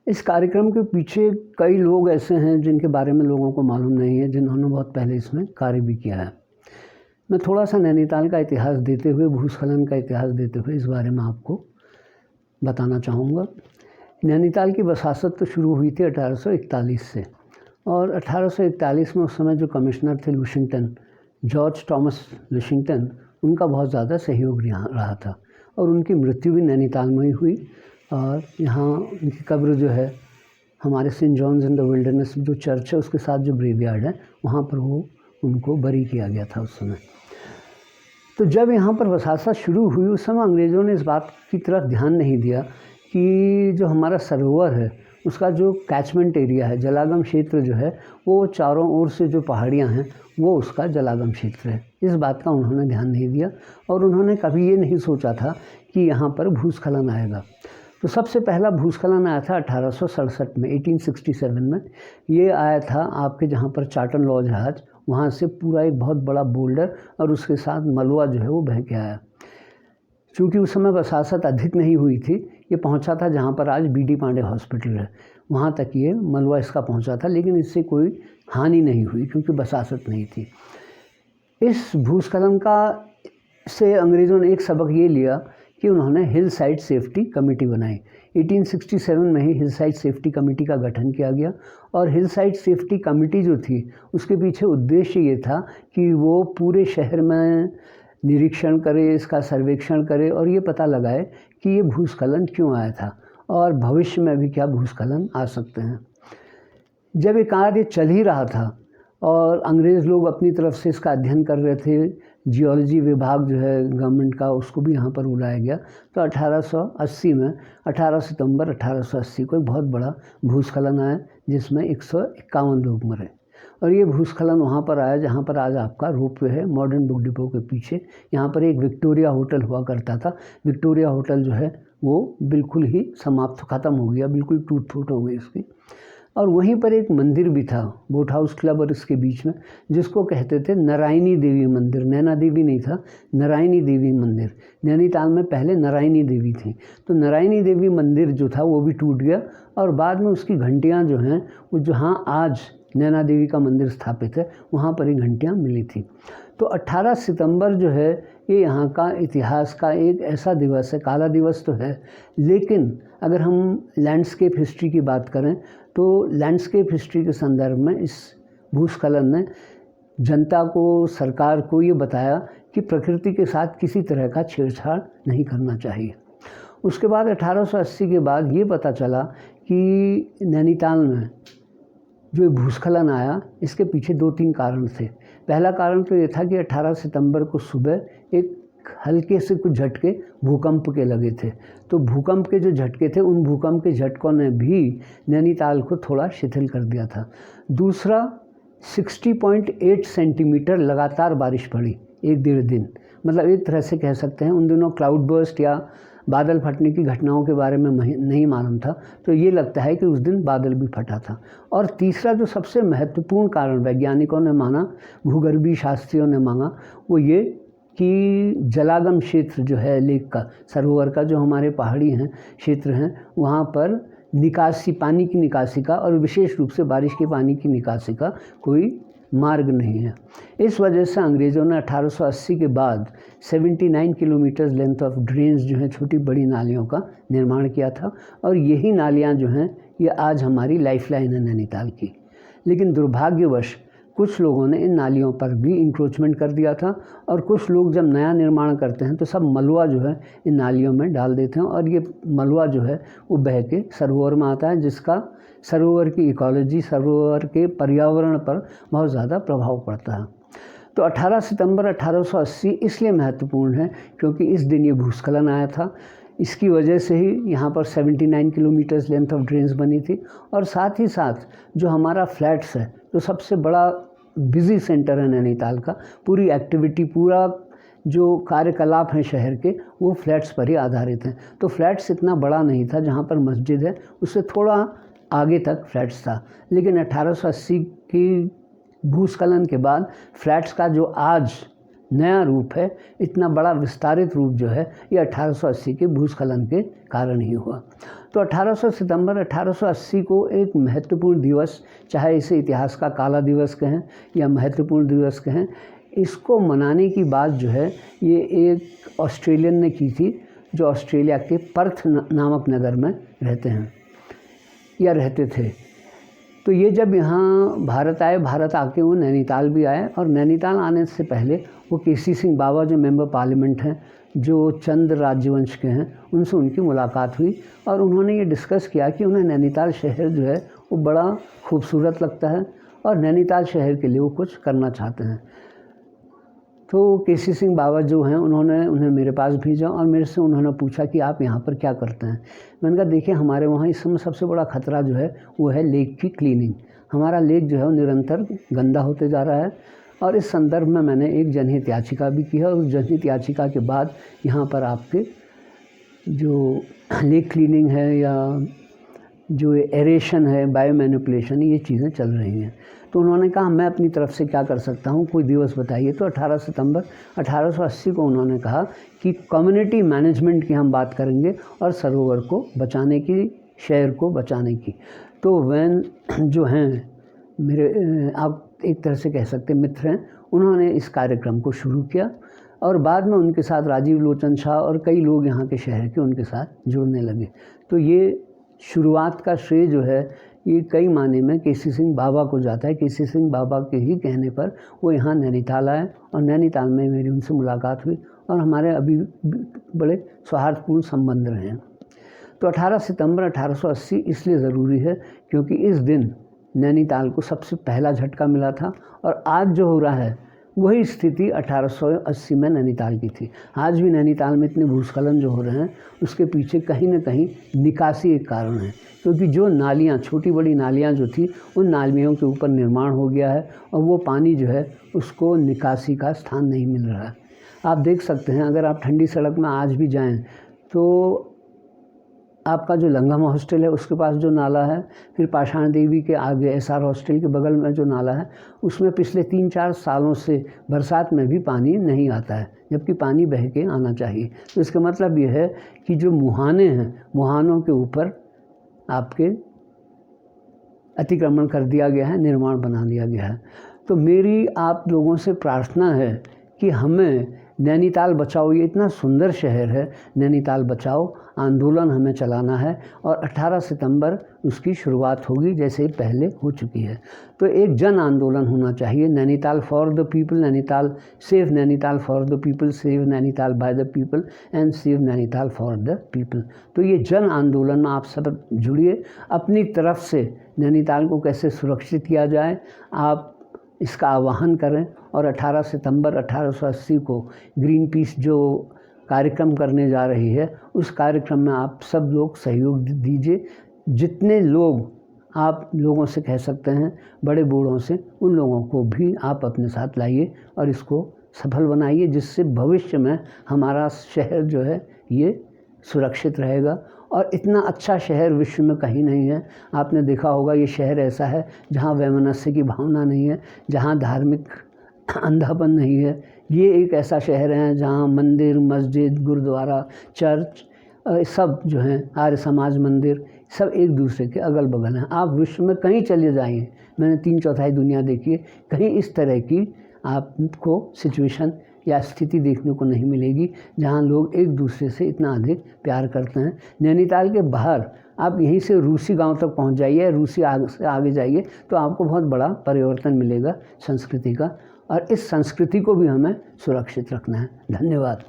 इस कार्यक्रम के पीछे कई लोग ऐसे हैं जिनके बारे में लोगों को मालूम नहीं है, जिन्होंने बहुत पहले इसमें कार्य भी किया है। मैं थोड़ा सा नैनीताल का इतिहास देते हुए, भूस्खलन का इतिहास देते हुए इस बारे में आपको बताना चाहूँगा। नैनीताल की वसाहत तो शुरू हुई थी 1841 से, और 1841 में उस समय जो कमिश्नर थे लुशिंगटन, जॉर्ज थॉमस लुशिंगटन, उनका बहुत ज़्यादा सहयोग रहा था और उनकी मृत्यु भी नैनीताल में ही हुई। और यहाँ उनकी कब्र जो है हमारे Saint John's in the wilderness जो चर्च है उसके साथ जो ग्रेवयार्ड है वहाँ पर वो उनको बरी किया गया था उस समय। तो जब यहाँ पर वसाहत शुरू हुई उस समय अंग्रेज़ों ने इस बात की तरफ ध्यान नहीं दिया कि जो हमारा सरोवर है उसका जो कैचमेंट एरिया है, जलागम क्षेत्र जो है, वो चारों ओर से जो पहाड़ियाँ हैं वो उसका जलागम क्षेत्र है। इस बात का उन्होंने ध्यान नहीं दिया और उन्होंने कभी ये नहीं सोचा था कि यहाँ पर भूस्खलन आएगा। तो सबसे पहला भूस्खलन आया था 1867 में, 1867 में। ये आया था आपके जहाँ पर चाटन लॉज है आज, वहाँ से पूरा एक बहुत बड़ा बोल्डर और उसके साथ मलबा जो है वो बह के आया। चूँकि उस समय वसाहत अधिक नहीं हुई थी, ये पहुँचा था जहाँ पर आज BD पांडे हॉस्पिटल है, वहाँ तक ये मलबा इसका पहुँचा था, लेकिन इससे कोई हानि नहीं हुई क्योंकि वसाहत नहीं थी। इस भूस्खलन का से अंग्रेज़ों ने एक सबक ये लिया कि उन्होंने हिल साइड सेफ्टी कमेटी बनाई। 1867 में ही हिल साइड सेफ्टी कमेटी का गठन किया गया और हिल साइड सेफ्टी कमेटी जो थी उसके पीछे उद्देश्य ये था कि वो पूरे शहर में निरीक्षण करे, इसका सर्वेक्षण करे और ये पता लगाए कि ये भूस्खलन क्यों आया था और भविष्य में भी क्या भूस्खलन आ सकते हैं। जब ये कार्य चल ही रहा था और अंग्रेज़ लोग अपनी तरफ से इसका अध्ययन कर रहे थे, जियोलॉजी विभाग जो है गवर्नमेंट का उसको भी यहाँ पर बुलाया गया, तो 1880 में 18 सितंबर 1880 को एक बहुत बड़ा भूस्खलन आया जिसमें 151 लोग मरे। और ये भूस्खलन वहाँ पर आया जहाँ पर आज आपका रोपवे है, मॉडर्न बुक डिपो के पीछे। यहाँ पर एक विक्टोरिया होटल हुआ करता था। विक्टोरिया होटल जो है वो बिल्कुल ही समाप्त ख़त्म हो गया, बिल्कुल टूट फूट हो गई इसकी। और वहीं पर एक मंदिर भी था बोट हाउस क्लब और इसके बीच में, जिसको कहते थे नारायणी देवी मंदिर। नैना देवी नहीं था, नारायणी देवी मंदिर। नैनीताल में पहले नारायणी देवी थी, तो नारायणी देवी मंदिर जो था वो भी टूट गया और बाद में उसकी घंटियाँ जो हैं वो जहाँ आज नैना देवी का मंदिर स्थापित है वहाँ पर ही घंटियाँ मिली थी। तो 18 सितंबर जो है ये यहाँ का इतिहास का एक ऐसा दिवस है, काला दिवस तो है, लेकिन अगर हम लैंडस्केप हिस्ट्री की बात करें तो लैंडस्केप हिस्ट्री के संदर्भ में इस भूस्खलन ने जनता को, सरकार को ये बताया कि प्रकृति के साथ किसी तरह का छेड़छाड़ नहीं करना चाहिए। उसके बाद 1880 के बाद ये पता चला कि नैनीताल में जो भूस्खलन आया इसके पीछे 2-3 कारण थे। पहला कारण तो ये था कि 18 सितंबर को सुबह एक हल्के से कुछ झटके भूकंप के लगे थे, तो भूकंप के जो झटके थे उन भूकंप के झटकों ने भी नैनीताल को थोड़ा शिथिल कर दिया था। दूसरा, 60.8 सेंटीमीटर लगातार बारिश पड़ी 1-1.5 दिन, मतलब एक तरह से कह सकते हैं उन दिनों क्लाउड बर्स्ट या बादल फटने की घटनाओं के बारे में नहीं मालूम था, तो ये लगता है कि उस दिन बादल भी फटा था। और तीसरा जो सबसे महत्वपूर्ण कारण वैज्ञानिकों ने माना, भूगर्भीय शास्त्रियों ने मांगा, वो ये कि जलागम क्षेत्र जो है लेक का, सरोवर का, जो हमारे पहाड़ी हैं क्षेत्र हैं, वहाँ पर निकासी, पानी की निकासी का और विशेष रूप से बारिश के पानी की निकासी का कोई मार्ग नहीं है। इस वजह से अंग्रेज़ों ने 1880 के बाद 79 किलोमीटर लेंथ ऑफ ड्रेन्स जो हैं, छोटी बड़ी नालियों का निर्माण किया था और यही नालियाँ जो हैं ये आज हमारी लाइफलाइन है नैनीताल की। लेकिन दुर्भाग्यवश कुछ लोगों ने इन नालियों पर भी इंक्रोचमेंट कर दिया था और कुछ लोग जब नया निर्माण करते हैं तो सब मलबा जो है इन नालियों में डाल देते हैं और ये मलबा जो है वो बह के सरोवर में आता है, जिसका सरोवर की इकोलॉजी, सरोवर के पर्यावरण पर बहुत ज़्यादा प्रभाव पड़ता है। तो 18 सितंबर 1880 इसलिए महत्वपूर्ण है क्योंकि इस दिन ये भूस्खलन आया था। इसकी वजह से ही यहाँ पर 79 किलोमीटर्स लेंथ ऑफ ड्रेन्स बनी थी और साथ ही साथ जो हमारा फ्लैट्स है, जो सबसे बड़ा बिज़ी सेंटर है नैनीताल का, पूरी एक्टिविटी, पूरा जो कार्यकलाप हैं शहर के वो फ्लैट्स पर ही आधारित हैं। तो फ्लैट्स इतना बड़ा नहीं था, जहाँ पर मस्जिद है उससे थोड़ा आगे तक फ्लैट्स था, लेकिन 1880 की भूस्खलन के बाद फ्लैट्स का जो आज नया रूप है, इतना बड़ा विस्तारित रूप जो है, ये 1880 के भूस्खलन के कारण ही हुआ। तो 18 सितंबर 1880 को एक महत्वपूर्ण दिवस, चाहे इसे इतिहास का काला दिवस कहें या महत्वपूर्ण दिवस कहें, इसको मनाने की बात जो है ये एक ऑस्ट्रेलियन ने की थी, जो ऑस्ट्रेलिया के पर्थ नामक नगर में रहते हैं या रहते थे। तो ये जब यहाँ भारत आए, भारत आके वो नैनीताल भी आए, और नैनीताल आने से पहले वो केसी सिंह बाबा जो मेंबर पार्लियामेंट हैं, जो चंद राज्यवंश के हैं, उनसे उनकी मुलाकात हुई और उन्होंने ये डिस्कस किया कि उन्हें नैनीताल शहर जो है वो बड़ा खूबसूरत लगता है और नैनीताल शहर के लिए वो कुछ करना चाहते हैं। तो केसी सिंह बाबा जो हैं उन्हें मेरे पास भेजा और मेरे से उन्होंने पूछा कि आप यहाँ पर क्या करते हैं। मैंने कहा देखिए, हमारे वहाँ इस समय सबसे बड़ा ख़तरा जो है वो है लेक की क्लीनिंग। हमारा लेक जो है वो निरंतर गंदा होते जा रहा है और इस संदर्भ में मैंने एक जनहित याचिका भी की है और उस जनहित याचिका के बाद यहाँ पर आपके जो लेक क्लीनिंग है या जो एरेशन है, बायो मैनिपुलेशन, ये चीज़ें चल रही हैं। तो उन्होंने कहा मैं अपनी तरफ से क्या कर सकता हूँ, कोई दिवस बताइए। तो 18 सितंबर 1880 को उन्होंने कहा कि कम्युनिटी मैनेजमेंट की हम बात करेंगे और सरोवर को बचाने की, शहर को बचाने की। तो वैन जो हैं मेरे, आप एक तरह से कह सकते मित्र हैं, उन्होंने इस कार्यक्रम को शुरू किया और बाद में उनके साथ राजीव लोचन शाह और कई लोग यहाँ के शहर के उनके साथ जुड़ने लगे। तो ये शुरुआत का श्रेय जो है ये कई माने में केसी सिंह बाबा को जाता है। केसी सिंह बाबा के ही कहने पर वो यहाँ नैनीताल आए और नैनीताल में मेरी उनसे मुलाकात हुई और हमारे अभी बड़े सौहार्दपूर्ण संबंध रहे हैं। तो 18 सितंबर 1880 इसलिए ज़रूरी है क्योंकि इस दिन नैनीताल को सबसे पहला झटका मिला था और आज जो हो रहा है वही स्थिति 1880 में नैनीताल की थी। आज भी नैनीताल में इतने भूस्खलन जो हो रहे हैं उसके पीछे कहीं न कहीं निकासी एक कारण है, क्योंकि जो नालियाँ, छोटी बड़ी नालियाँ जो थी, उन नालियों के ऊपर निर्माण हो गया है और वो पानी जो है उसको निकासी का स्थान नहीं मिल रहा है। आप देख सकते हैं, अगर आप ठंडी सड़क में आज भी जाएँ तो आपका जो लंगम हॉस्टल है उसके पास जो नाला है, फिर पाषाण देवी के आगे एसआर हॉस्टल के बगल में जो नाला है, उसमें पिछले 3-4 सालों से बरसात में भी पानी नहीं आता है, जबकि पानी बह के आना चाहिए। तो इसका मतलब ये है कि जो मुहाने हैं, मुहानों के ऊपर आपके अतिक्रमण कर दिया गया है, निर्माण बना दिया गया है। तो मेरी आप लोगों से प्रार्थना है कि हमें नैनीताल बचाओ, ये इतना सुंदर शहर है, नैनीताल बचाओ आंदोलन हमें चलाना है और 18 सितंबर उसकी शुरुआत होगी, जैसे पहले हो चुकी है। तो एक जन आंदोलन होना चाहिए, Nainital for the people, Nainital save Nainital for the people, save Nainital by the people and save Nainital for the people. तो ये जन आंदोलन में आप सब जुड़िए, अपनी तरफ से नैनीताल को कैसे सुरक्षित किया जाए आप इसका आह्वान करें और 18 सितंबर 1880 को ग्रीन पीस जो कार्यक्रम करने जा रही है उस कार्यक्रम में आप सब लोग सहयोग दीजिए। जितने लोग आप लोगों से कह सकते हैं, बड़े बूढ़ों से, उन लोगों को भी आप अपने साथ लाइए और इसको सफल बनाइए, जिससे भविष्य में हमारा शहर जो है ये सुरक्षित रहेगा। और इतना अच्छा शहर विश्व में कहीं नहीं है। आपने देखा होगा ये शहर ऐसा है जहाँ वैमनस्य की भावना नहीं है, जहाँ धार्मिक अंधापन नहीं है। ये एक ऐसा शहर है जहाँ मंदिर, मस्जिद, गुरुद्वारा, चर्च सब जो हैं, आर्य समाज मंदिर, सब एक दूसरे के अगल बगल हैं। आप विश्व में कहीं चले जाइए, मैंने 3/4 दुनिया देखी है, कहीं इस तरह की आपको सिचुएशन या स्थिति देखने को नहीं मिलेगी जहाँ लोग एक दूसरे से इतना अधिक प्यार करते हैं। नैनीताल के बाहर आप यहीं से रूसी गांव तक पहुंच जाइए, रूसी से आगे जाइए तो आपको बहुत बड़ा परिवर्तन मिलेगा संस्कृति का, और इस संस्कृति को भी हमें सुरक्षित रखना है। धन्यवाद।